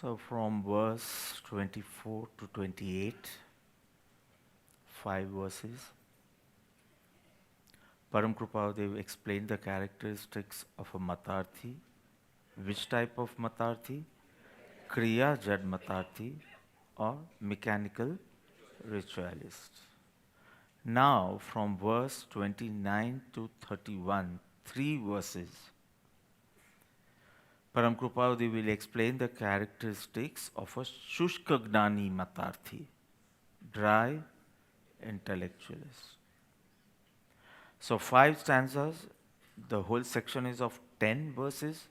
So from verse 24 to 28, 5 verses, Param Kripadev explained the characteristics of a Matarthi. Which type of Matarthi? Kriya Jad Matarthi or mechanical ritualist. Now from verse 29 to 31, 3 verses, Param Kripadev will explain the characteristics of a Shushka Gnani Matarthi, dry intellectualist. So 5 stanzas, the whole section is of 10 verses,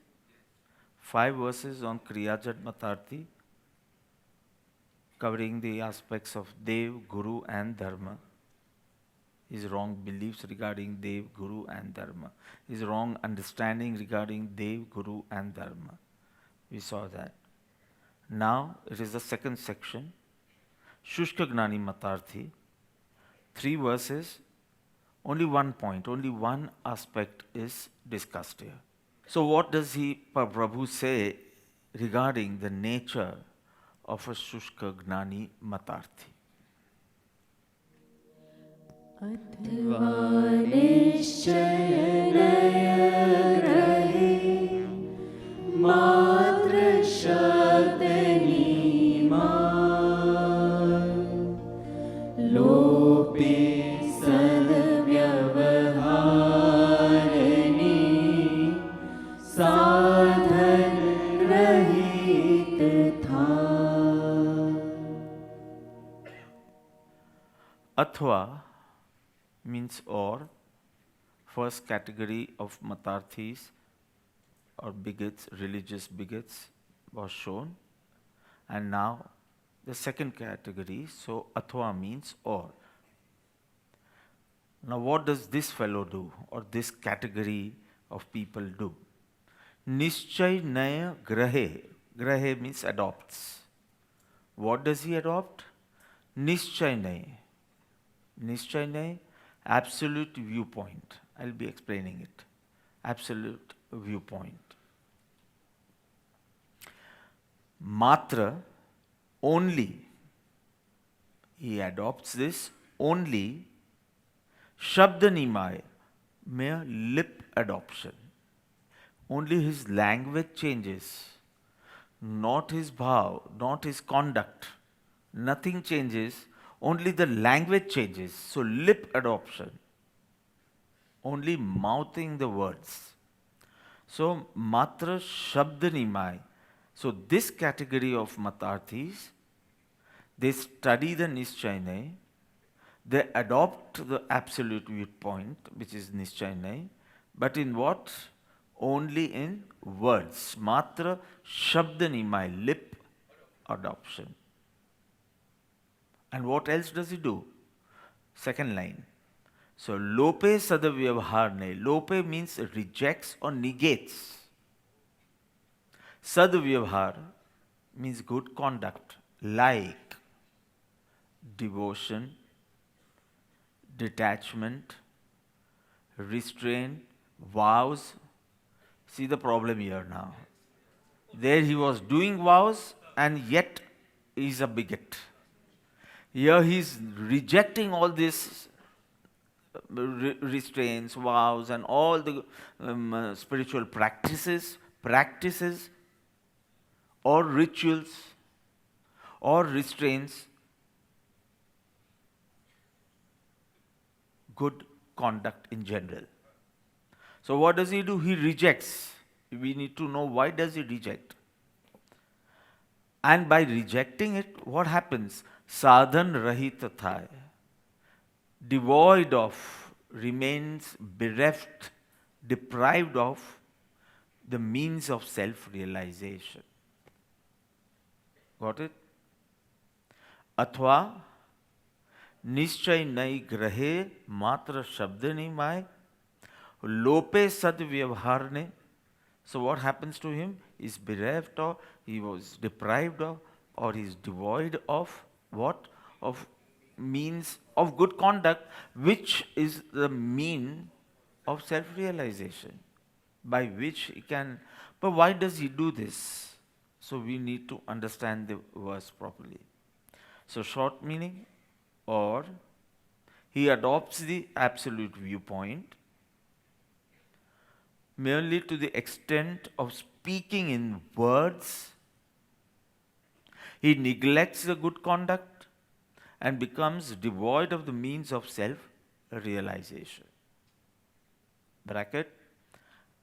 5 verses on Kriyajat Matarthi, covering the aspects of Dev, Guru and Dharma. His wrong beliefs regarding Dev, Guru and Dharma. His wrong understanding regarding Dev, Guru and Dharma. We saw that. Now it is the second section, Shushka Gnani Matarthi. 3 verses, only one point, only one aspect is discussed here. So what does Prabhu say regarding the nature of a Shushka Gnani Matarthi? अथवा निश्चयनयग्रहे मात्रशब्दनीमा लोपे सद्व्यवहारिणी साधनरहित था. Athva means or. First category of Matarthis or bigots, religious bigots, was shown. And now the second category, so Athva means or. Now what does this fellow do, or this category of people do? Nischay Naya Grahe. Grahe means adopts. What does he adopt? Nischay Naya. Nischay Naya, absolute viewpoint. I'll be explaining it. Absolute viewpoint. Matra, only. He adopts this only. Shabdanimaya, mere lip adoption. Only his language changes, not his bhav, not his conduct. Nothing changes, only the language changes. So lip adoption, only mouthing the words. So matra shabdanimai. So this category of Matarthis, they study the Nischay, they adopt the absolute viewpoint, which is Nischay, but in what? Only in words. Matra shabdanimai, lip adoption. And what else does he do? Second line. So lope sadavyavharne. Lope means rejects or negates. Sadavyavhar means good conduct, like devotion, detachment, restraint, vows. See the problem here now. There he was doing vows and yet he is a bigot. Here he is rejecting all these restraints, vows and all the spiritual practices or rituals or restraints, good conduct in general. So what does he do? He rejects. We need to know why does he reject. And by rejecting it, what happens? Sadhan rahita thai. Devoid of, remains bereft, deprived of the means of self-realization. Got it? Athva निश्चय नई ग्रहे मात्र शब्द नहीं my लोपे सद व्यवहार ने. So what happens to him? He is bereft or he was deprived of or he is devoid of what? Of means of good conduct, which is the mean of self-realization by which he can. But why does he do this? So we need to understand the verse properly. So short meaning, or he adopts the absolute viewpoint merely to the extent of speaking in words. He neglects the good conduct and becomes devoid of the means of self-realization. Bracket,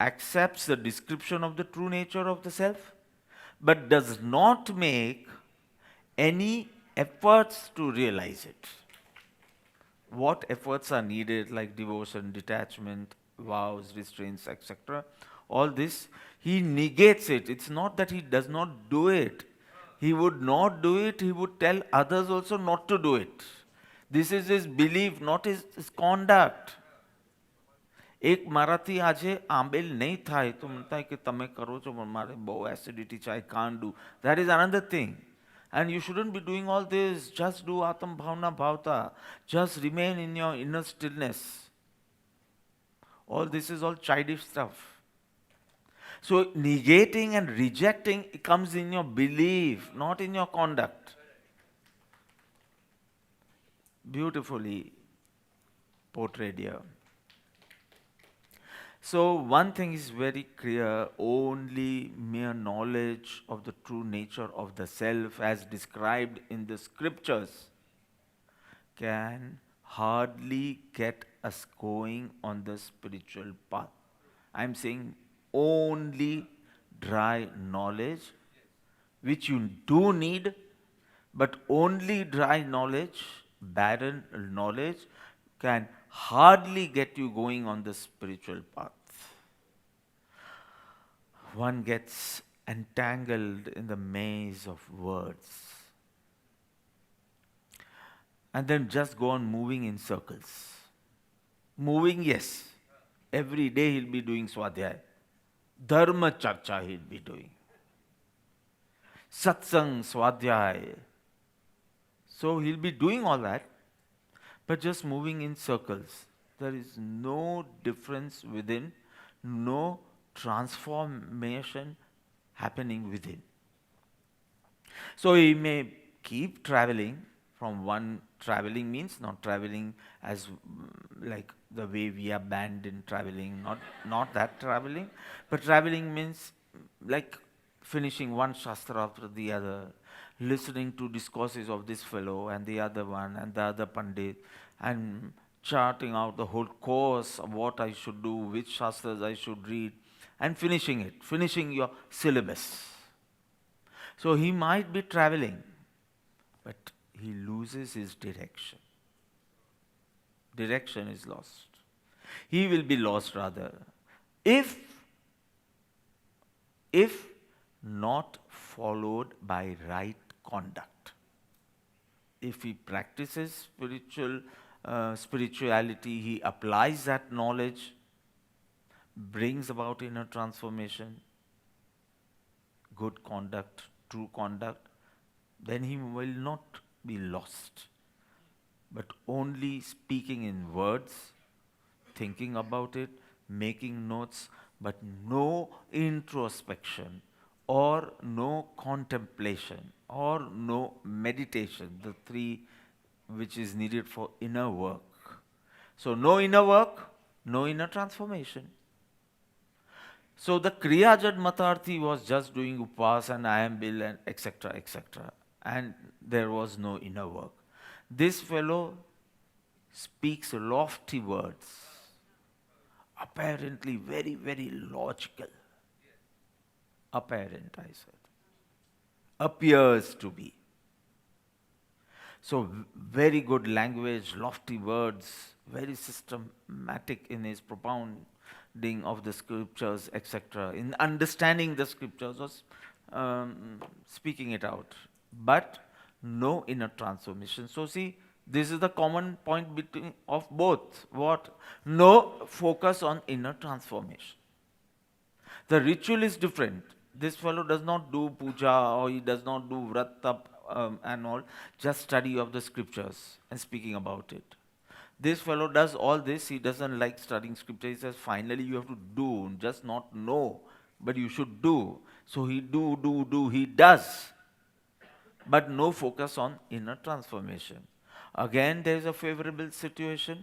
accepts the description of the true nature of the self, but does not make any efforts to realize it. What efforts are needed, like devotion, detachment, vows, restraints, etc. All this, he negates it. It's not that he does not do it. He would not do it, he would tell others also not to do it. This is his belief, not his conduct. એક મારાથી આજે આંબેલ નહીં થાય તો મનતા કે તમે કરો છો પણ મારે બહુ એસિડિટી છે, I can't do. That is another thing. And you shouldn't be doing all this. Just do Atam Bhavna Bhavta. Just remain in your inner stillness. All this is all childish stuff. So negating and rejecting comes in your belief, not in your conduct. Beautifully portrayed here. So one thing is very clear, only mere knowledge of the true nature of the self as described in the scriptures can hardly get us going on the spiritual path. I'm saying only dry knowledge, which you do need, but only dry knowledge, barren knowledge, can hardly get you going on the spiritual path. One gets entangled in the maze of words and then just go on moving in circles. Moving, yes. Every day he'll be doing swadhyay. Dharma charcha he'll be doing. Satsang, swadhyay. So he'll be doing all that, but just moving in circles. There is no difference within, no transformation happening within. So he may keep traveling from one. Traveling means not traveling as like the way we are banned in traveling, not that traveling, but traveling means like finishing one shastra after the other, listening to discourses of this fellow and the other one and the other pandit, and charting out the whole course of what I should do, which shastras I should read, and finishing it, finishing your syllabus. So he might be traveling, but he loses his direction. Direction is lost. He will be lost rather if not followed by right conduct. If he practices spirituality, he applies that knowledge, brings about inner transformation, good conduct, true conduct, then he will not be lost, but only speaking in words, thinking about it, making notes, but no introspection or no contemplation or no meditation, the three which is needed for inner work. So no inner work, no inner transformation. So the Kriya Jad Matarthi was just doing upas and ayambil and etc., etc., and there was no inner work. This fellow speaks lofty words, apparently very, very logical. Apparent, I said. Appears to be. So very good language, lofty words, very systematic in his propounding of the scriptures, etc., in understanding the scriptures, was speaking it out, but no inner transformation. So see, this is the common point between of both. What? No focus on inner transformation. The ritual is different. This fellow does not do puja or he does not do vrata and all, just study of the scriptures and speaking about it. This fellow does all this, he doesn't like studying scripture. He says, finally you have to do, just not know, but you should do. So he do, he does. But no focus on inner transformation. Again, there is a favorable situation.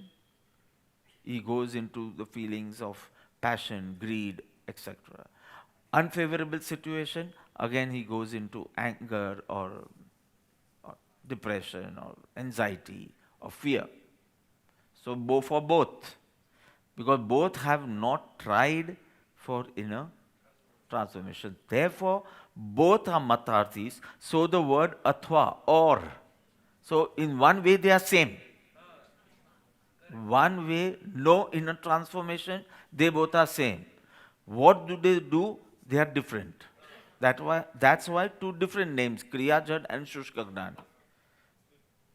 He goes into the feelings of passion, greed, etc. Unfavorable situation, again he goes into anger or depression or anxiety or fear. So for both, because both have not tried for inner transformation. Therefore, both are matarthis. So the word athva, or. So in one way they are same. One way, no inner transformation, they both are same. What do they do? They are different. That's why two different names, Kriya Jad and Shushka Gnan.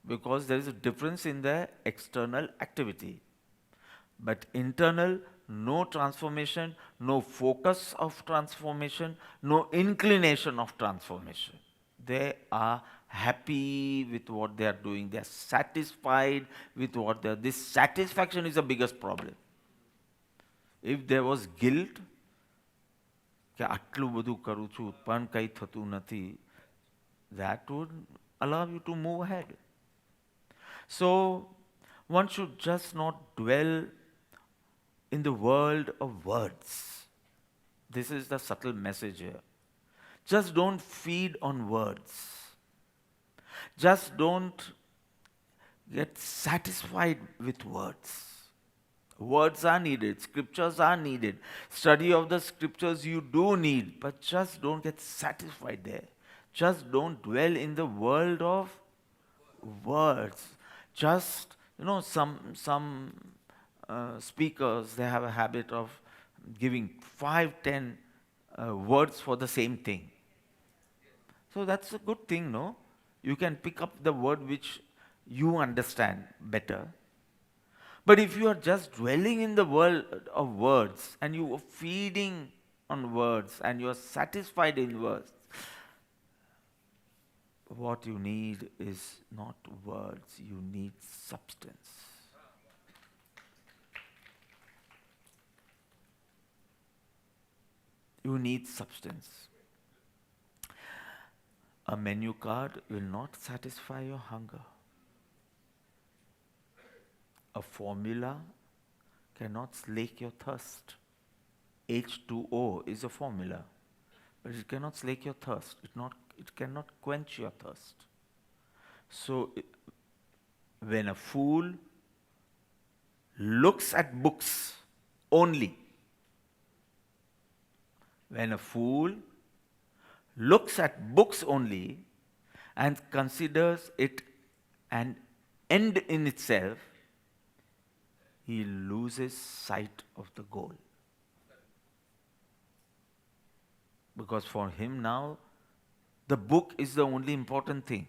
Because there is a difference in their external activity. But internal, no transformation, no focus of transformation, no inclination of transformation. They are happy with what they are doing. They are satisfied with what they are. This satisfaction is the biggest problem. If there was guilt, કે આટલું બધું કરું છું પણ કંઈ થતું નથી, that would allow you to move ahead. So one should just not dwell in the world of words. This is the subtle message here. Just don't feed on words. Just don't get satisfied with words. Words are needed, scriptures are needed. Study of the scriptures you do need, but just don't get satisfied there. Just don't dwell in the world of words. Just, some speakers, they have a habit of giving 5, 10 words for the same thing. So that's a good thing, no? You can pick up the word which you understand better. But if you are just dwelling in the world of words and you are feeding on words and you are satisfied in words, what you need is not words, you need substance. You need substance. A menu card will not satisfy your hunger. A formula cannot slake your thirst. H2O is a formula, but it cannot slake your thirst. It cannot quench your thirst. So when a fool looks at books only, when a fool looks at books only and considers it an end in itself, he loses sight of the goal. Because for him now, the book is the only important thing.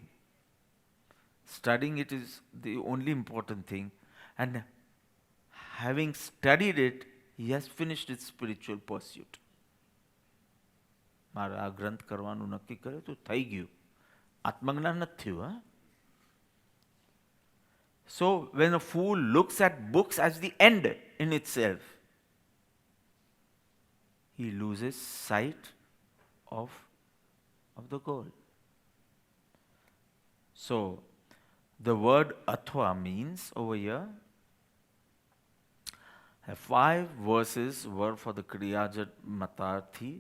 Studying it is the only important thing. And having studied it, he has finished his spiritual pursuit. મારે આ ગ્રંથ કરવાનું નક્કી કરે તો થઈ ગયું. આત્મજ્ઞાન નથી થયું, હા? So when a fool looks at books as the end in itself, he loses sight of the goal. So the word athva means over here, 5 verses were for the Kriyajat Matarthi,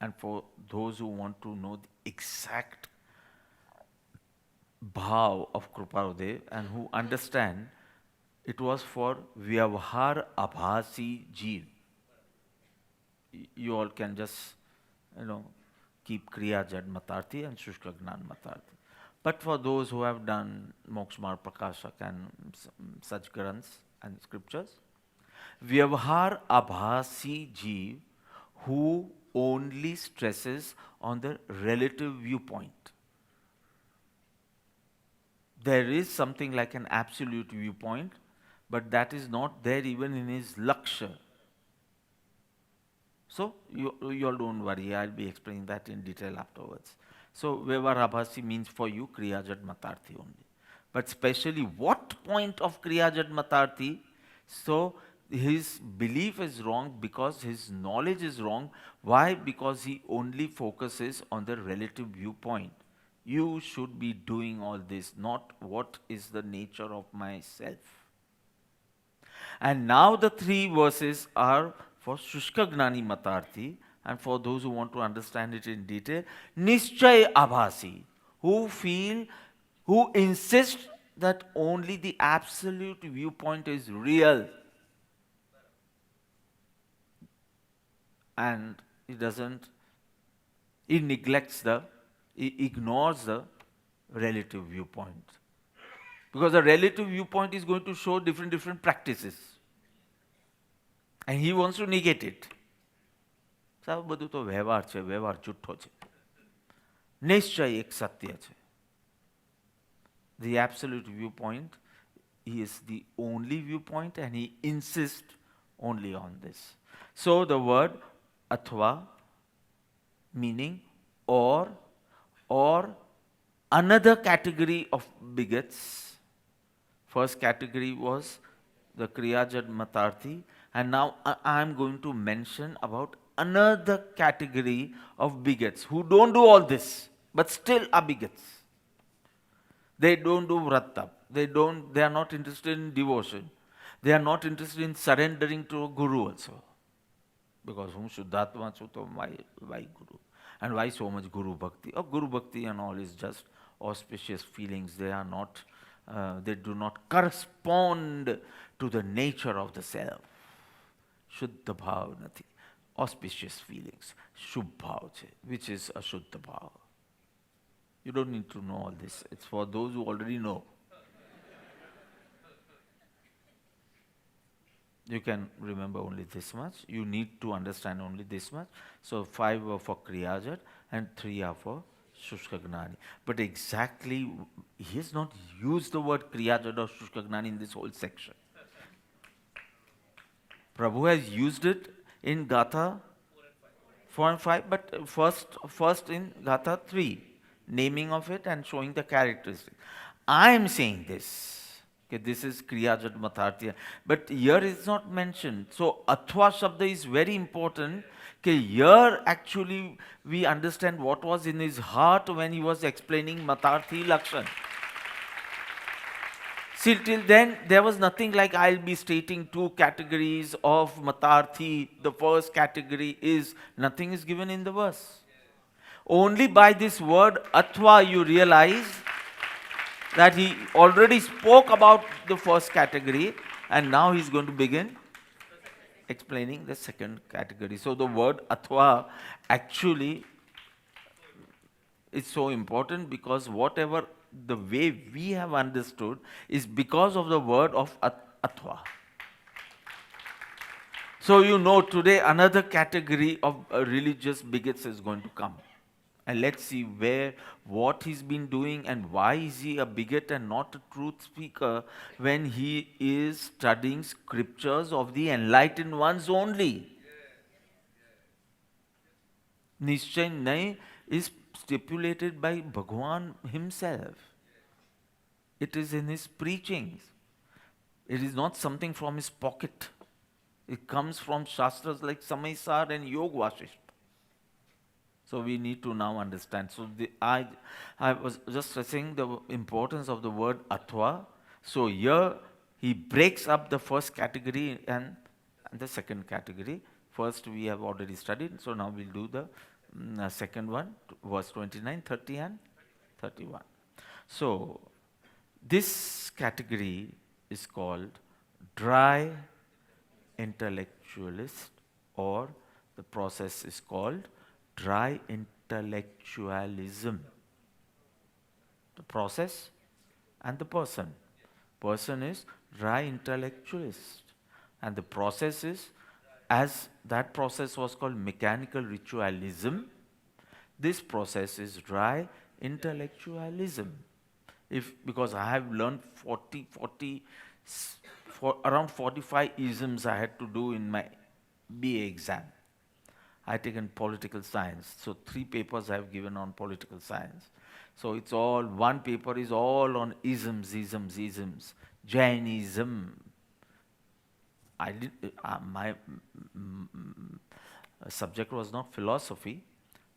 and for those who want to know the exact bhav of Kruparudev and who understand, it was for Vyavhar Abhasi Jeev. You all can just, keep Kriya Jad Matarthi and Shushka Gnan Matarthi. But for those who have done Mokshmar Prakashak and such granths and scriptures, Vyavhar Abhasi Jeev, who only stresses on the relative viewpoint. There is something like an absolute viewpoint, but that is not there even in his Lakshya. So, you all don't worry, I'll be explaining that in detail afterwards. So, Vyavhar Abhasi means for you Kriyajat Matarthi only. But specially, what point of Kriyajat Matarthi? So, his belief is wrong because his knowledge is wrong. Why? Because he only focuses on the relative viewpoint. You should be doing all this, not what is the nature of myself. And now the three verses are for Shushka Gnani Matarthi, and for those who want to understand it in detail, Nischay Abhasi, who insist that only the absolute viewpoint is real. And he ignores the relative viewpoint. Because the relative viewpoint is going to show different practices. And he wants to negate it. સાહેબ બધું તો વ્યવહાર છે, વ્યવહાર જુઠ્ઠો છે. નિશ્ચય એક સત્ય છે. The absolute viewpoint is the only viewpoint and he insists only on this. So the word athva meaning or another category of bigots. First category was the Kriyajad Matarthi, and now I am going to mention about another category of bigots who don't do all this but still are bigots. They don't do vratta. They are not interested in devotion. They are not interested in surrendering to a guru also. Because whom Shuddhatma Chuto, why guru? And why so much guru bhakti? Oh, guru bhakti and all is just auspicious feelings. They are not, they do not correspond to the nature of the self. Shuddha bhav nathi. Auspicious feelings. Shubh bhav che, which is a Shuddha bhav. You don't need to know all this. It's for those who already know. You can remember only this much. You need to understand only this much. So 5 were for Kriyajat and 3 are for Shushka Gnani. But exactly, he has not used the word Kriyajat or Shushka Gnani in this whole section. Prabhu has used it in Gatha 4 and 5, but first in Gatha 3, naming of it and showing the characteristics. I am saying this. Okay, this is Kriyajat Matarthi. But here it's not mentioned. So Athva Shabda is very important. Okay, here actually we understand what was in his heart when he was explaining Matarthi Lakshan. See, till then there was nothing like I'll be stating 2 categories of Matarthi. The first category is, nothing is given in the verse. Only by this word Athva you realize that he already spoke about the first category and now he's going to begin explaining the second category. So the word Athva actually is so important because whatever the way we have understood is because of the word of Athva. So you know today another category of religious bigots is going to come. And let's see what he's been doing and why is he a bigot and not a truth speaker when he is studying scriptures of the enlightened ones only. Nischay Nay is stipulated by Bhagwan himself. It is in his preachings. It is not something from his pocket. It comes from Shastras like Samaysar and Yog Vasishta. So we need to now understand. So I was just stressing the importance of the word Athva. So here he breaks up the first category and the second category. First we have already studied. So now we'll do the second one, verse 29, 30 and 31. So this category is called dry intellectualist, or the process is called dry intellectualism. The process and the person. Person is dry intellectualist. And the process is, as that process was called mechanical ritualism, this process is dry intellectualism. Because I have learned around 45 isms I had to do in my BA exam. I had taken political science, so 3 papers I have given on political science. So it's all, one paper is all on isms. Jainism, I did my subject was not philosophy,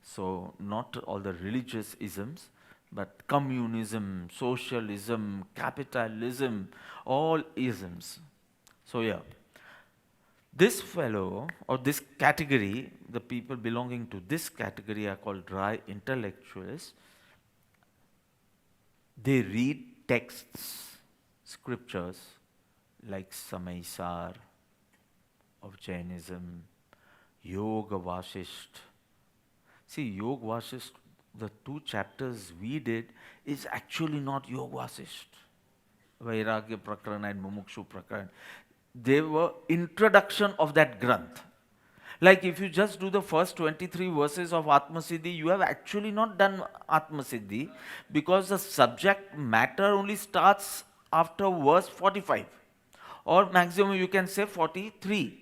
so not all the religious isms, but communism, socialism, capitalism, all isms. So yeah, this fellow or this category, the people belonging to this category are called dry intellectuals. They read texts, scriptures like Samaisar of Jainism, Yoga Vasisht. See, Yoga Vasisht, the 2 chapters we did is actually not Yoga Vasisht. Vairagya Prakarana and Mumukshu Prakarana. They were introduction of that Granth. Like if you just do the first 23 verses of Atma Siddhi, you have actually not done Atma Siddhi, because the subject matter only starts after verse 45. Or maximum you can say 43.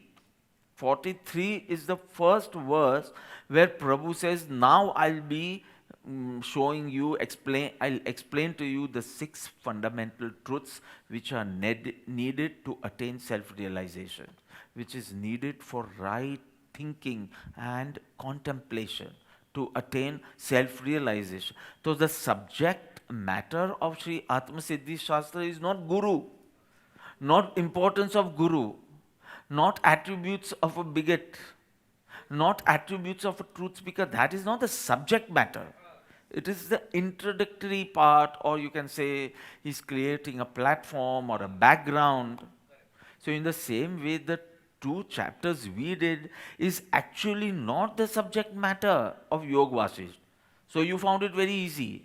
43 is the first verse where Prabhu says, now I'll be showing you, I'll explain to you the 6 fundamental truths which are needed to attain self-realization, which is needed for right thinking and contemplation to attain self-realization. So the subject matter of Sri Atma Siddhi Shastra is not Guru, not importance of Guru, not attributes of a bigot, not attributes of a truth speaker. That is not the subject matter. It is the introductory part, or you can say he's creating a platform or a background. So in the same way, the 2 chapters we did is actually not the subject matter of Yoga Vasisht. So you found it very easy.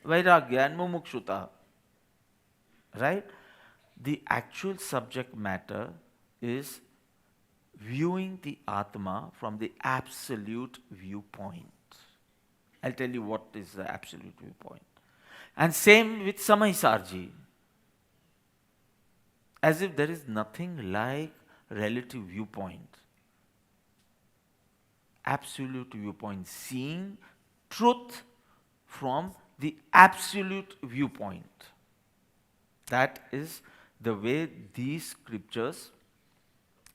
Vairagya and Mumukshuta. Right? The actual subject matter is viewing the Atma from the absolute viewpoint. I'll tell you what is the absolute viewpoint. And same with Samaisarji. As if there is nothing like relative viewpoint. Absolute viewpoint, seeing truth from the absolute viewpoint. That is the way these scriptures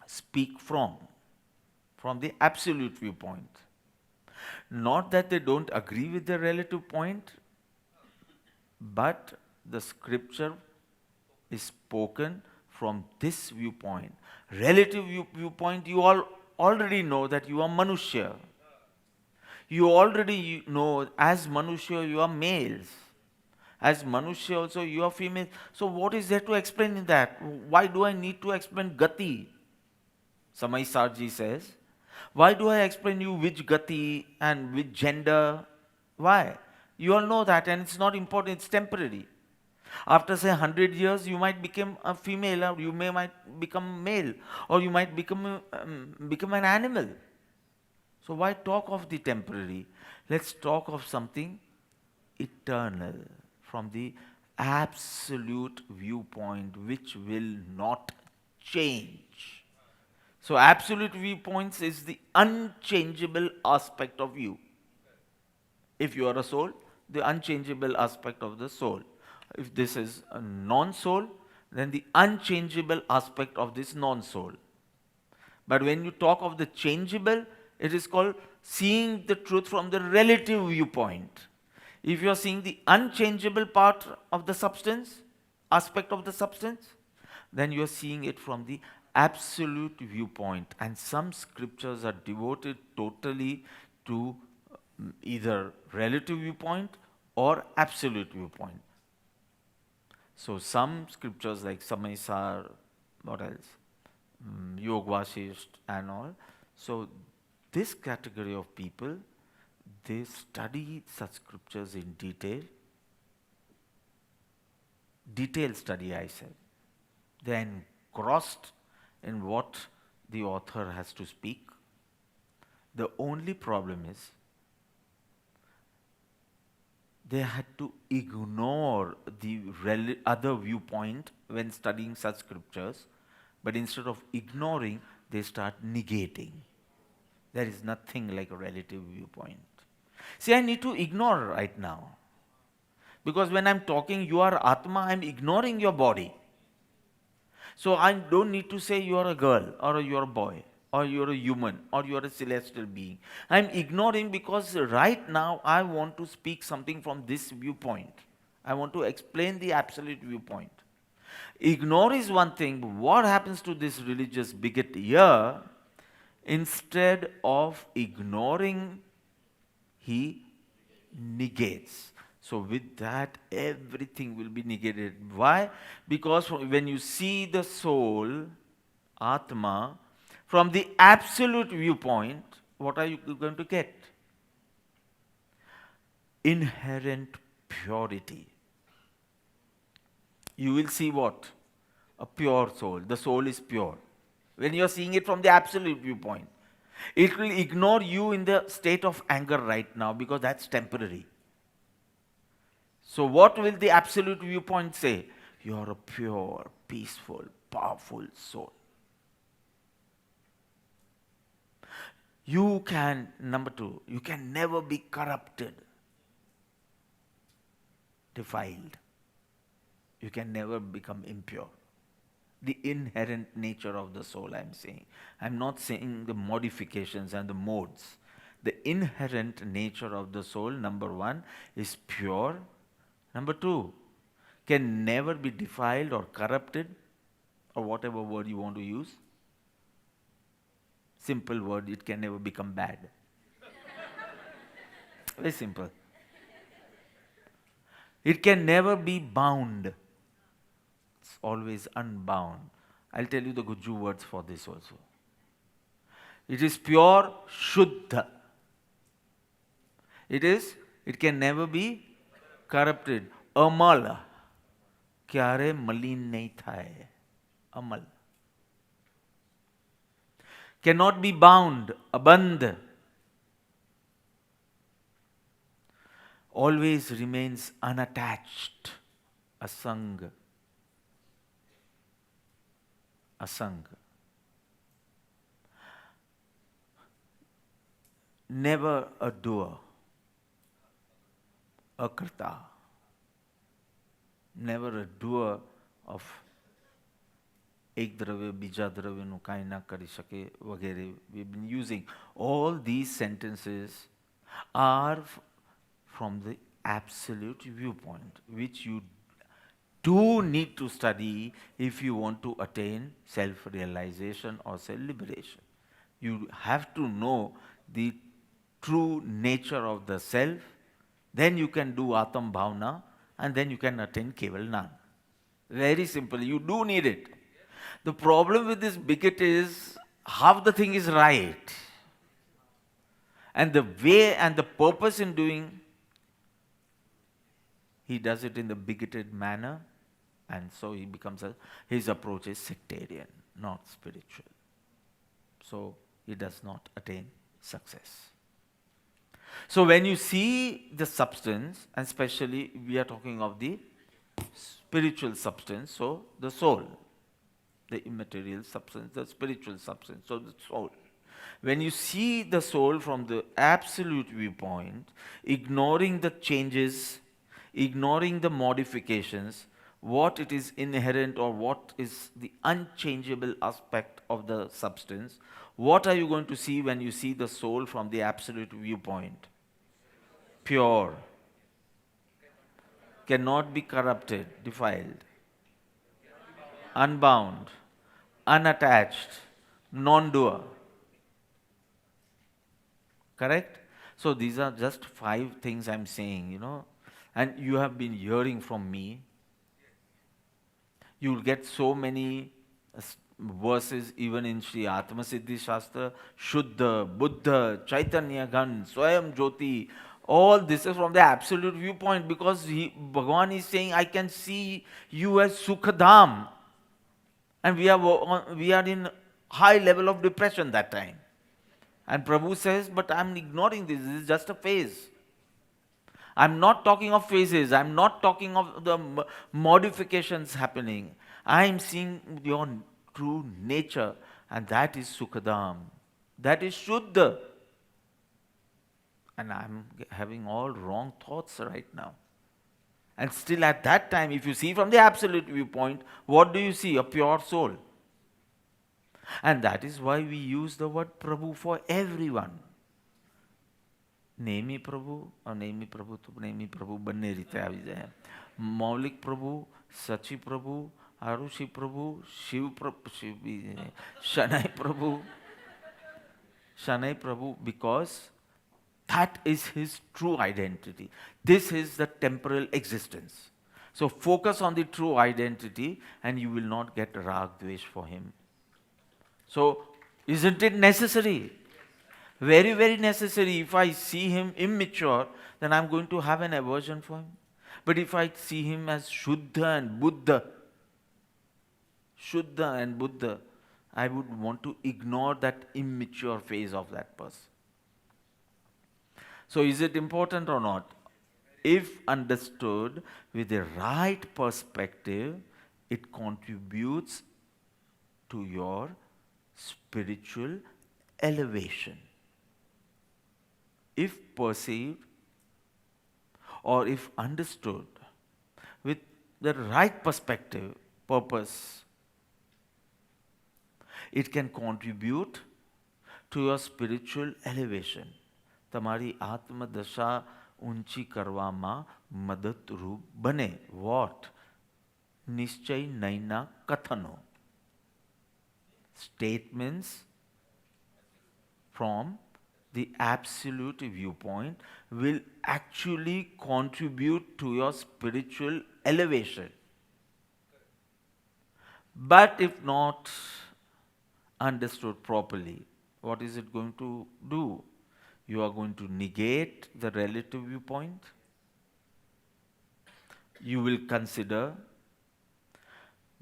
speak from the absolute viewpoint. Not that they don't agree with the relative point, but the scripture is spoken from this viewpoint. Relative viewpoint, you all already know that you are Manushya. You already know as Manushya you are males. As Manushya also you are female. So what is there to explain in that? Why do I need to explain Gati? Samaisarji says. Why do I explain you which Gati and which gender? Why? You all know that, and it's not important, it's temporary. After say 100 years, you might become a female, or you might become male, or you might become an animal. So why talk of the temporary? Let's talk of something eternal, from the absolute viewpoint which will not change. So absolute viewpoints is the unchangeable aspect of you. If you are a soul, the unchangeable aspect of the soul. If this is a non-soul, then the unchangeable aspect of this non-soul. But when you talk of the changeable, it is called seeing the truth from the relative viewpoint. If you are seeing the unchangeable part of the substance, aspect of the substance, then you are seeing it from the absolute viewpoint. And some scriptures are devoted totally to either relative viewpoint or absolute viewpoint. So some scriptures like Samaisar, what else? Yoga Vasisht and all. So this category of people, they study such scriptures in detail. Detailed study, I said. They are engrossed in what the author has to speak. The only problem is they had to ignore the other viewpoint when studying such scriptures, but instead of ignoring, they start negating. There is nothing like a relative viewpoint. See, I need to ignore right now. Because when I'm talking, you are Atma, I'm ignoring your body. So I don't need to say you are a girl or you are a boy or you are a human or you are a celestial being. I'm ignoring because right now I want to speak something from this viewpoint. I want to explain the absolute viewpoint. Ignore is one thing, but what happens to this religious bigot here? Instead of ignoring, he negates. So with that, everything will be negated. Why? Because when you see the soul, Atma, from the absolute viewpoint, what are you going to get? Inherent purity. You will see what? A pure soul. The soul is pure. When you are seeing it from the absolute viewpoint, it will ignore you in the state of anger right now because that's temporary. So, what will the absolute viewpoint say? You are a pure, peaceful, powerful soul. You can, number two, you can never be corrupted, defiled. You can never become impure. The inherent nature of the soul, I'm saying. I'm not saying the modifications and the modes. The inherent nature of the soul, number one, is pure. Number two, can never be defiled or corrupted, or whatever word you want to use. Simple word, it can never become bad. Very simple. It can never be bound. It's always unbound. I'll tell you the Guju words for this also. It is pure, Shuddha. It can never be corrupted. Amal. क्यारे मलिन नहीं थाए. Amal. Cannot be bound. Abandh. Always remains unattached. Asang. Asang. Never a doer. Akarta. Never a doer of એક દ્રવ્ય બીજા દ્રવ્યનું કાંઈ ના કરી શકે વગેરે. We've been using all these sentences are from the absolute viewpoint, which you do need to study if you want to attain self-realization or self-liberation. You have to know the true nature of the self, then you can do Atam Bhavana, and then you can attain Keval Nan. Very simple. You do need it. The problem with this bigot is half the thing is right. And the way and the purpose in doing, he does it in the bigoted manner, and so he becomes his approach is sectarian, not spiritual. So he does not attain success. So when you see the substance, and especially we are talking of the spiritual substance, so the soul, the immaterial substance, the spiritual substance, so the soul. When you see the soul from the absolute viewpoint, ignoring the changes, ignoring the modifications, what it is inherent or what is the unchangeable aspect of the substance, what are you going to see when you see the soul from the absolute viewpoint? Pure, cannot be corrupted, defiled, unbound, unattached, non-doer. Correct? So these are just 5 things I'm saying, and you have been hearing from me. You'll get so many verses even in Sri Atma Siddhi Shastra, Shuddha, Buddha, Chaitanya Ghan, Swayam Jyoti. All this is from the absolute viewpoint, because Bhagavan is saying, I can see you as Sukhadham. And we are in high level of depression that time. And Prabhu says, but I'm ignoring this. This is just a phase. I'm not talking of phases. I'm not talking of the modifications happening. I'm seeing your true nature, and that is Sukhadam. That is Shuddha. And I'm having all wrong thoughts right now. And still at that time, if you see from the absolute viewpoint, what do you see? A pure soul. And that is why we use the word Prabhu for everyone. Nemi પ્રભુ અનેમી પ્રભુ તો નેમી પ્રભુ બંને રીતે આવી જાય. મૌલિક પ્રભુ, સચી પ્રભુ, આરુષિ પ્રભુ, શનૈ પ્રભુ, શનૈ પ્રભુ, because that is his true identity. This is the temporal existence. So focus on the true identity and you will not get rag dvesh for him. So isn't it necessary? Very, very necessary. If I see him immature, then I'm going to have an aversion for him. But if I see him as Shuddha and Buddha, I would want to ignore that immature phase of that person. So is it important or not? If understood with the right perspective, it contributes to your spiritual elevation. If perceived or if understood with the right perspective, purpose, it can contribute to your spiritual elevation. તમારી આત્મદશા ઊંચી કરવામાં મદદરૂપ બને. What? નિશ્ચય Nayana કથનો. Statements from the absolute viewpoint will actually contribute to your spiritual elevation. But if not understood properly, what is it going to do? You are going to negate the relative viewpoint. You will consider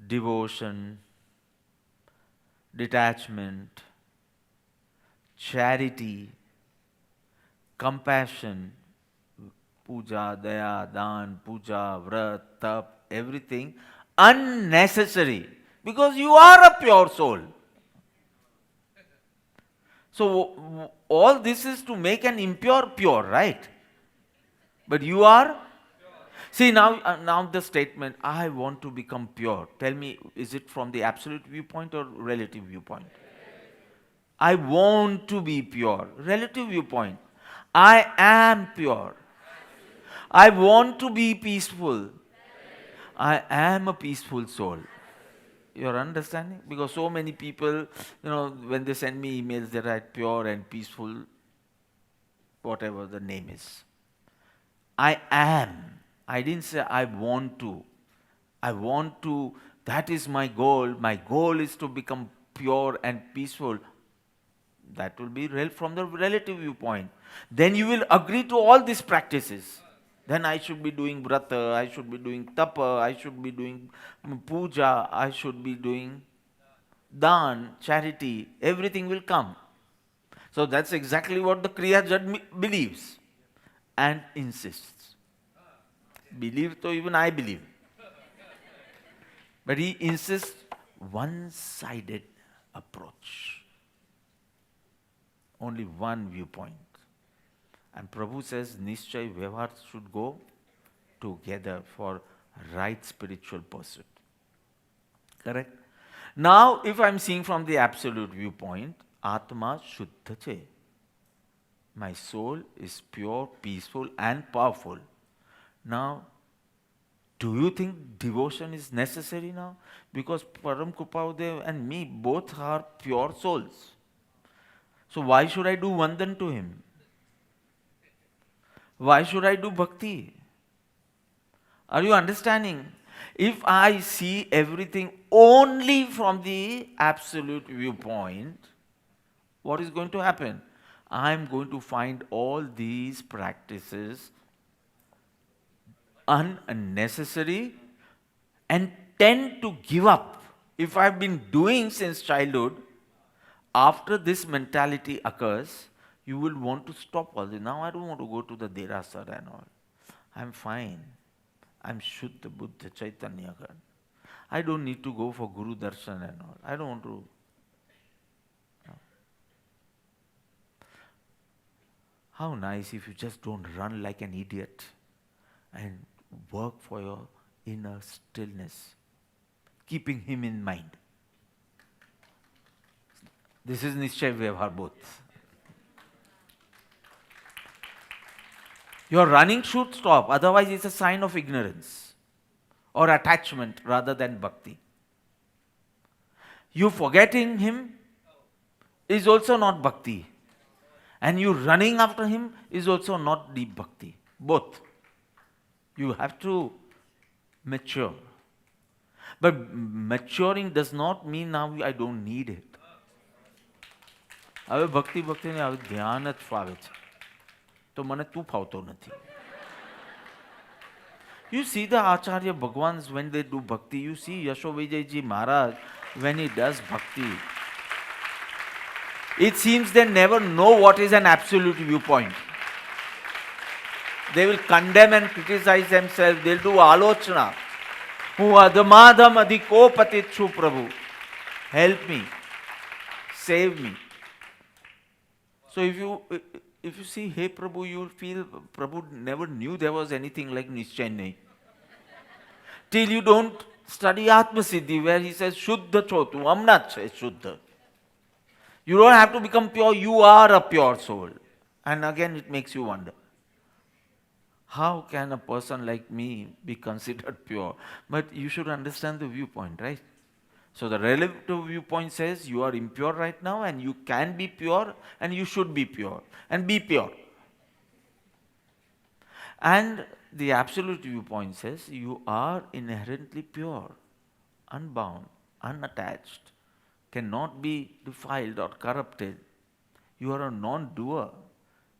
devotion, detachment, charity, compassion, puja, daya, dan, puja, vrat, tap, everything unnecessary because you are a pure soul. So all this is to make an impure pure, right? But you are. See now the statement, I want to become pure. Tell me, is it from the absolute viewpoint or relative viewpoint? I want to be pure. Relative viewpoint. I am pure. I want to be peaceful. I am a peaceful soul. You're understanding? Because so many people, when they send me emails, they write pure and peaceful, whatever the name is. I am. I didn't say I want to. I want to, that is my goal. My goal is to become pure and peaceful. That will be from the relative viewpoint. Then you will agree to all these practices. Then I should be doing vrata, I should be doing tapa, I should be doing puja, I should be doing dan, charity. Everything will come. So that's exactly what the Kriya Jat believes and insists. Believe so even I believe. But he insists one-sided approach. Only one viewpoint. And Prabhu says Nishchay Vyavhar should go together for right spiritual pursuit. Correct? Now, if I'm seeing from the absolute viewpoint, Atma Shuddha che. My soul is pure, peaceful and powerful. Now, do you think devotion is necessary now? Because Param Kupadev and me both are pure souls. So why should I do Vandan to him? Why should I do bhakti? Are you understanding? If I see everything only from the absolute viewpoint, what is going to happen? I am going to find all these practices unnecessary and tend to give up. If I've been doing since childhood, after this mentality occurs, you will want to stop all this. Now I don't want to go to the Derasar and all. I'm fine. I'm Shuddha Buddha Chaitanya. I don't need to go for Guru Darshan and all. I don't want to. No. How nice if you just don't run like an idiot and work for your inner stillness, keeping Him in mind. This is Nishchay Vyavhar both. Your running should stop, otherwise it's a sign of ignorance or attachment rather than bhakti. You forgetting Him is also not bhakti. And you running after Him is also not deep bhakti. Both. You have to mature. But maturing does not mean now I don't need it. હવે ભક્તિ ભક્તિને હવે ધ્યાન જ ફાવે છે તો મને તું ફાવતો નથી. You see the Acharya Bhagwans when they do bhakti. You see Yashovijayji Maharaj when he does bhakti. It seems they never know what is an absolute viewpoint. They will condemn and criticize themselves. They'll do alochana. Hu adhamadham adhikopatit chu Prabhu. Help me. Save me. So if you see, hey Prabhu, you will feel Prabhu never knew there was anything like Nishchay Nahi. Till you don't study Atma Siddhi where he says Shuddha Chotu, Amnat says Shuddha. You don't have to become pure, you are a pure soul. And again it makes you wonder. How can a person like me be considered pure? But you should understand the viewpoint, right? So the relative viewpoint says you are impure right now and you can be pure and you should be pure and be pure. And the absolute viewpoint says you are inherently pure, unbound, unattached, cannot be defiled or corrupted. You are a non-doer.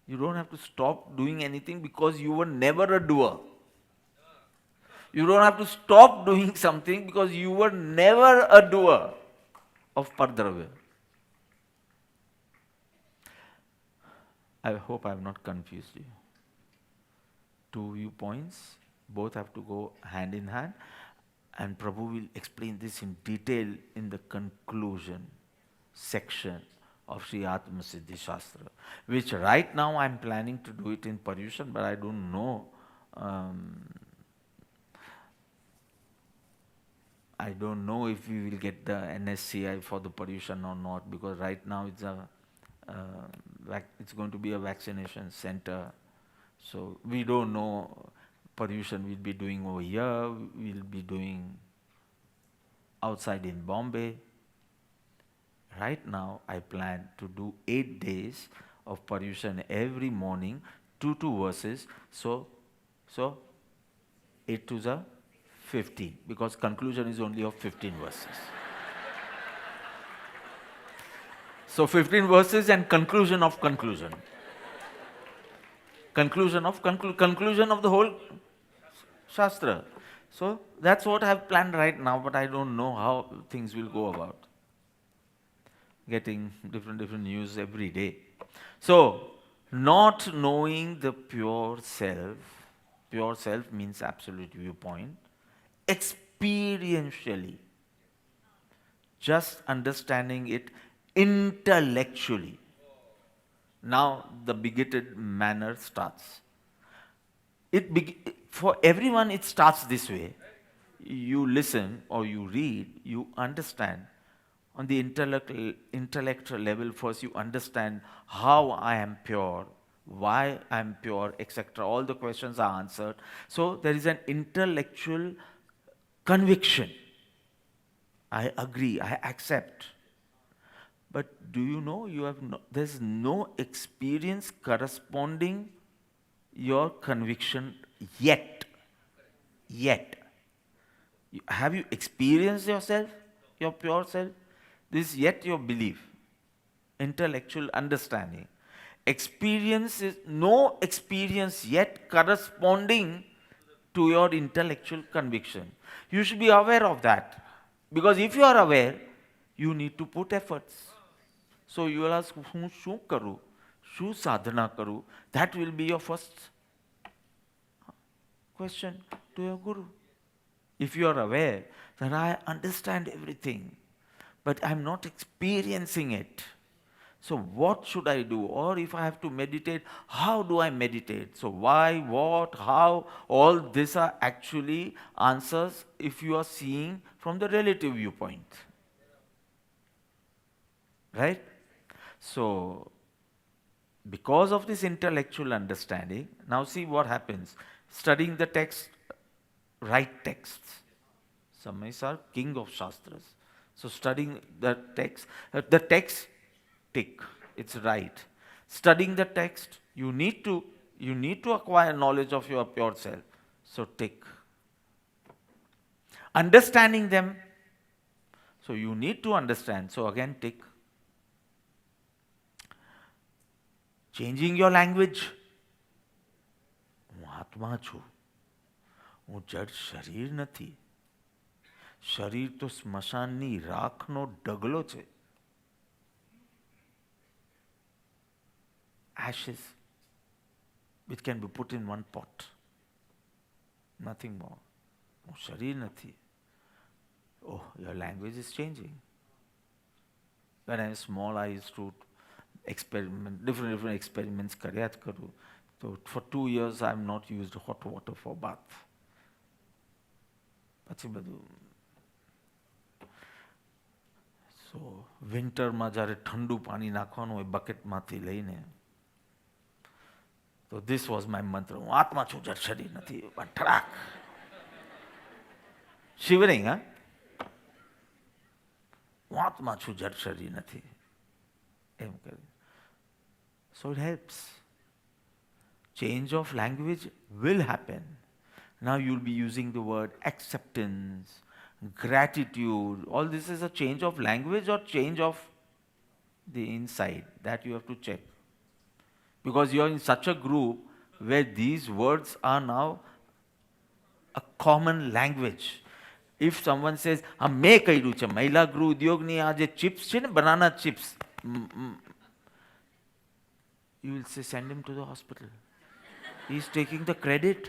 You don't have to stop doing anything because you were never a doer. You don't have to stop doing something because you were never a doer of Pardravya. I hope I have not confused you. Two viewpoints, both have to go hand in hand, and Prabhu will explain this in detail in the conclusion section of Sri Atma Siddhi Shastra, which right now I am planning to do it in Paryushan, but I don't know. I don't know if we will get the NSCI for the Paryushan or not, because right now it's going to be a vaccination center. So we don't know. Paryushan we'll be doing over here, we'll be doing outside in Bombay. Right now I plan to do 8 days of Paryushan every morning, 2 verses. So 8 to the 15, because conclusion is only of 15 verses. So 15 verses and conclusion of conclusion. Conclusion of the whole Shastra. So that's what I have planned right now, but I don't know how things will go about. Getting different news every day. So, not knowing the pure self means absolute viewpoint, experientially, just understanding it intellectually. Now the bigoted manner starts. For everyone it starts this way. You listen or you read, you understand. On the intellectual level, first you understand how I am pure, why I am pure, etc. All the questions are answered. So there is an intellectual conviction. I agree, I accept. But do you know there's no experience corresponding your conviction yet. Have you experienced yourself, your pure self? This is yet your belief, intellectual understanding. No experience yet corresponding to your intellectual conviction. You should be aware of that. Because if you are aware, you need to put efforts. So you will ask, Shu karu? Shu sadhana karu? That will be your first question to your Guru. If you are aware that I understand everything, but I am not experiencing it. So what should I do? Or if I have to meditate, how do I meditate? So why, what, how, all these are actually answers if you are seeing from the relative viewpoint. Right? So because of this intellectual understanding, now see what happens. Studying the text, right texts. Samais are king of Shastras. So studying the text, tick, it's right. Studying the text, you need to acquire knowledge of your pure self. So tick. Understanding them, so you need to understand. So again, tick. Changing your language. હું આત્મા છું. હું જડ શરીર નથી. શરીર તો સ્મશાનની રાખનો ઢગલો છે. Ashes which can be put in one pot. Nothing more. હું શરીર નથી. Oh, your language is changing. When I was small, I used to experiment, different experiments કર્યા જ કરું. So for 2 years, I have not used hot water for bath. પછી બધું. So winterમાં જ્યારે ઠંડુ પાણી નાખવાનું હોય બકેટમાંથી લઈને. So this was my mantra. હું આત્મા છું, જડ શરીર નથી. ઠરાક. Shivering, huh? હું આત્મા છું, જડ શરીર નથી. એમ કરી. So it helps. Change of language will happen. Now you'll be using the word acceptance, gratitude. All this is a change of language or change of the inside. That you have to check. Because you are in such a group where these words are now a common language. If someone says, મેં કર્યું છે, મહિલા ગૃહ ઉદ્યોગની આ જે chips છે ને, banana chips, you will say, send him to the hospital. He is taking the credit.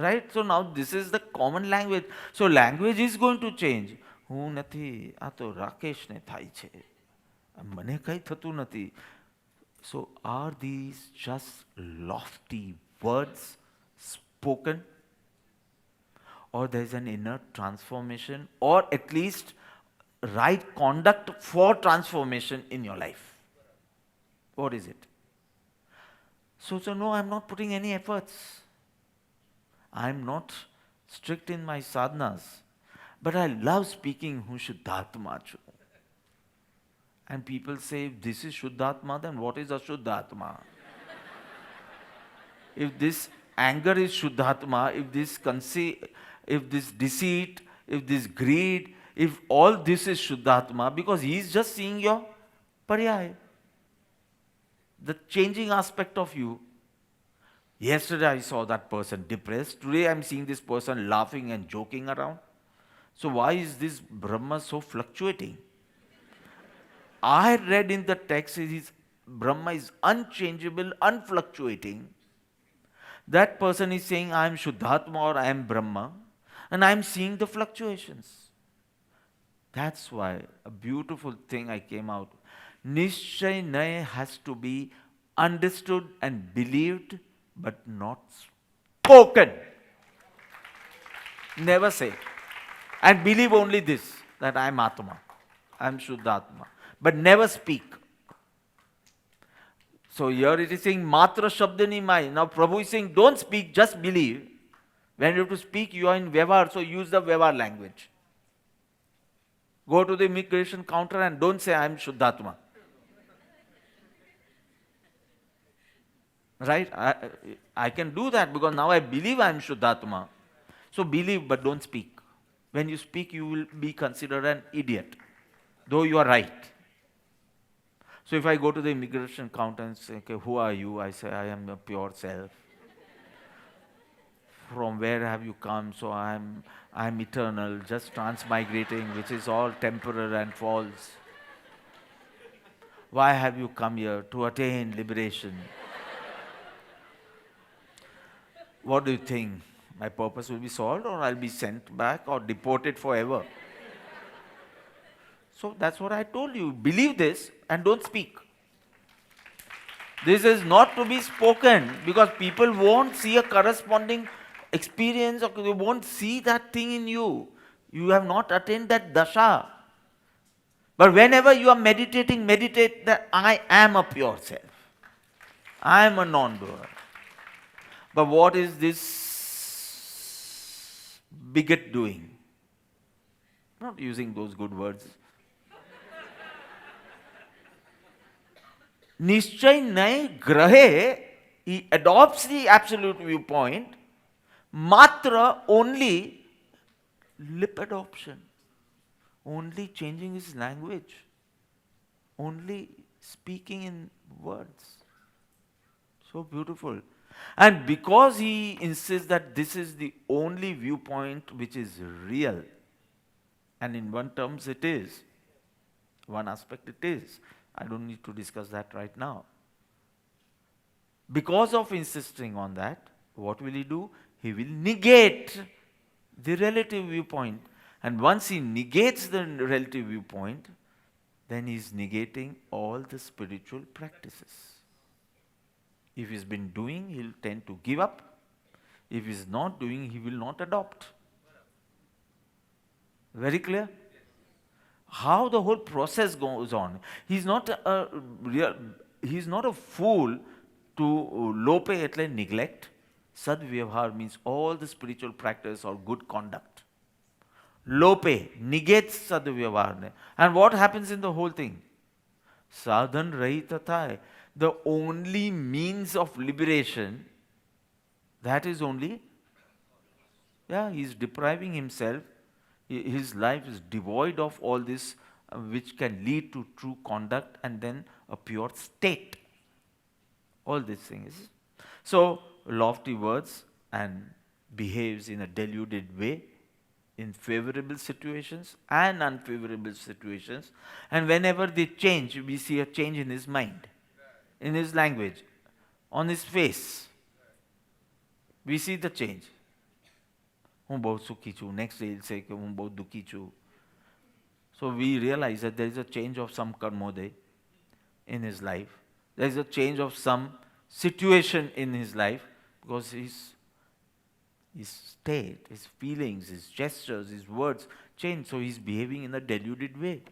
Right? So now this is the common language. So language is going to change. હું નથી, આ તો રાકેશને થાય છે. મને કંઈ થતું નથી. So are these just lofty words spoken? Or there is an inner transformation, or at least right conduct for transformation in your life? What is it? So no, I'm not putting any efforts. I'm not strict in my sadhanas. But I love speaking Hu Shuddhatma chu. And people say, if this is Shuddhatma, then what is Ashuddhatma? If this anger is Shuddhatma, if this conceit, if this deceit, if this greed, if all this is Shuddhatma, because he is just seeing your paryaya, the changing aspect of you. Yesterday I saw that person depressed. Today I am seeing this person laughing and joking around. So why is this Brahma so fluctuating? I read in the text Brahma is unchangeable, unfluctuating. That person is saying I am Shuddhatma or I am Brahma, and I am seeing the fluctuations. That's why a beautiful thing I came out. Nishchay Nay has to be understood and believed, but not spoken. Never say. And believe only this, that I am Atma, I am Shuddhatma, but never speak. So here it is saying Matra Shabdani Mai. Now Prabhu is saying don't speak, just believe. When you have to speak, you are in Vyavahar, so use the Vyavahar language. Go to the immigration counter and don't say I am Shuddhatma. Right? I can do that because now I believe I am Shuddhatma. So believe but don't speak. When you speak, you will be considered an idiot, though you are right. So if I go to the immigration counter and say, okay, who are you? I say, I am the pure self. From where have you come? So I am eternal, just transmigrating, which is all temporary and false. Why have you come here? To attain liberation. What do you think? My purpose will be solved, or I'll be sent back or deported forever? So that's what I told you. Believe this and don't speak. This is not to be spoken because people won't see a corresponding experience or they won't see that thing in you. You have not attained that dasha. But whenever you are meditating, meditate that I am a pure self. I am a non-doer. But what is this bigot doing? Not using those good words. Nishchay nai grahe, he adopts the absolute viewpoint, matra only lip adoption, only changing his language, only speaking in words. So beautiful. And because he insists that this is the only viewpoint which is real, and in one terms it is, one aspect it is. I don't need to discuss that right now. Because of insisting on that, what will he do? He will negate the relative viewpoint. And once he negates the relative viewpoint, then he is negating all the spiritual practices. If he's been doing, he'll tend to give up. If he's not doing, he will not adopt. Very clear? How the whole process goes on. He's not a fool to lope etle neglect. Sadvyavhar means all the spiritual practice or good conduct. Lope negates sadvyavhar. And what happens in the whole thing? Sadhan rahita thai. The only means of liberation, that is only, he's depriving himself. His life is devoid of all this which can lead to true conduct and then a pure state. All these things. So, lofty words and behaves in a deluded way in favorable situations and unfavorable situations. And whenever they change, we see a change in his mind, in his language, on his face. We see the change. હું બહુ સુખી છું. Next day he'll say કે હું બહુ દુઃખી છું. So we realize that there is a change of some karmoday in his life. There is a change of some situation in his life because his state, his feelings, his gestures, his words change. So he's behaving in a deluded way.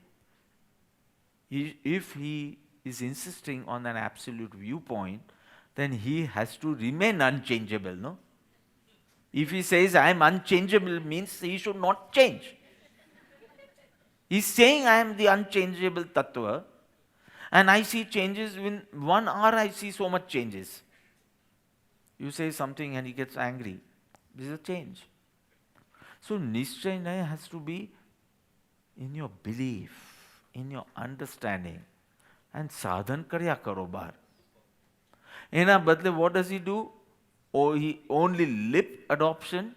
If he is insisting on an absolute viewpoint, then he has to remain unchangeable, no? If he says, I am unchangeable, means he should not change. He's saying, I am the unchangeable tattva, and I see changes. In 1 hour, I see so much changes. You say something and he gets angry. This is a change. So, Nishchay has to be in your belief, in your understanding, and sadhan karya karo bar. Ena badle, what does he do? Or he only lip adoption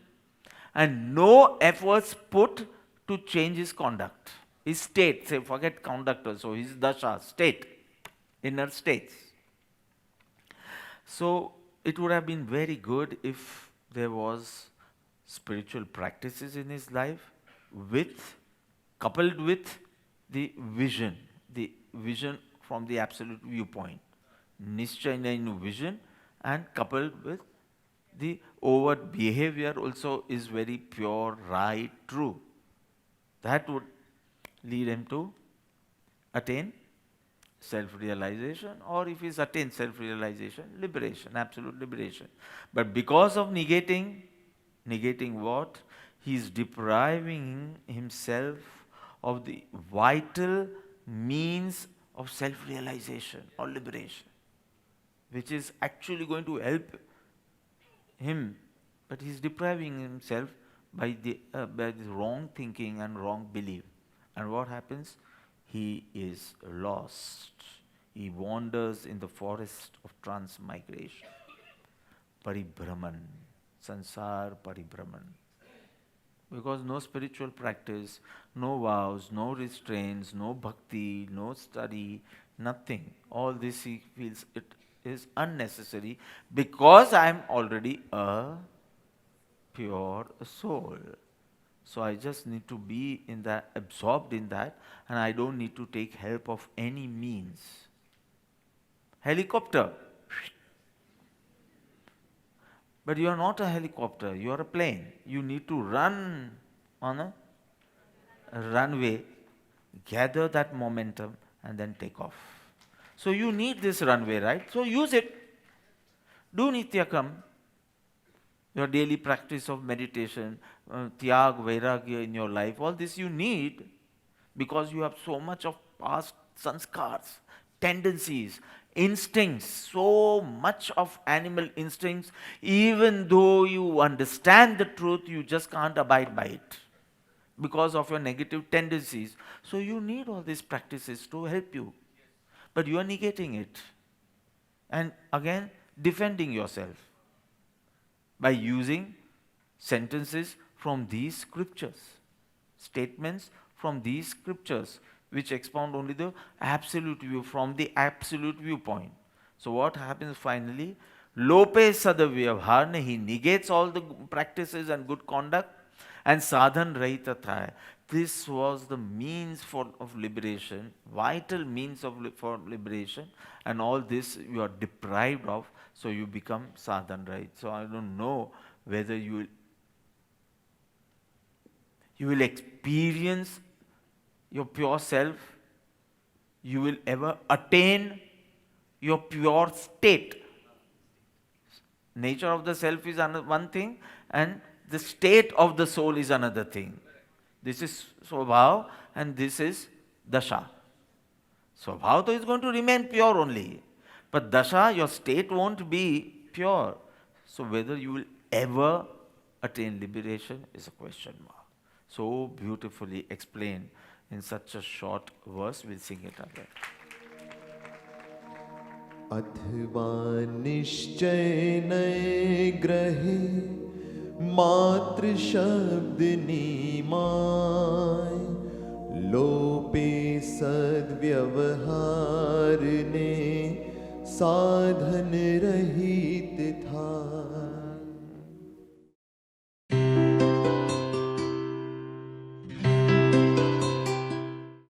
and no efforts put to change his conduct, his state. Say, forget conduct also, his dasha, state, inner states. So it would have been very good if there was spiritual practices in his life coupled with the vision from the absolute viewpoint. Nishchayana vision and coupled with the overt behavior also is very pure, right, true. That would lead him to attain self-realization, or if he's attained self-realization, liberation, absolute liberation. But because of negating what? He's depriving himself of the vital means of self-realization or liberation, which is actually going to help him, but he's depriving himself by this wrong thinking and wrong belief. And what happens? He is lost. He wanders in the forest of transmigration. Paribhraman. Sansar paribhraman. Because no spiritual practice, no vows, no restraints, no bhakti, no study, nothing. All this he feels it is unnecessary because I am already a pure soul. So I just need to be in that, absorbed in that, and I don't need to take help of any means. Helicopter. But you are not a helicopter, you are a plane. You need to run on a runway, gather that momentum, and then take off. So you need this runway, right? So use it. Do Nityakam, your daily practice of meditation, Tyag, Vairagya in your life. All this you need because you have so much of past sanskars, tendencies, instincts, so much of animal instincts. Even though you understand the truth, you just can't abide by it because of your negative tendencies. So you need all these practices to help you. But you are negating it. And again, defending yourself by using sentences from these scriptures, statements from these scriptures, which expound only the absolute view from the absolute viewpoint. So what happens finally? Lope sadavyavhar, he negates all the practices and good conduct, and sadhan rahita thaya. This was the means of liberation, vital means for liberation, and all this you are deprived of, so you become sadhan rahit. So I don't know whether you will experience your pure self, you will ever attain your pure state. Nature of the self is one thing, and the state of the soul is another thing. This is Swabhav and this is Dasha. Swabhav is going to remain pure only. But Dasha, your state won't be pure. So whether you will ever attain liberation is a question mark. So beautifully explained in such a short verse, we'll sing it again. अथवा निश्चय नए ग्रहे मात्र शब्द नीमाय लोपे सद्व्यवहार ने साधन रहित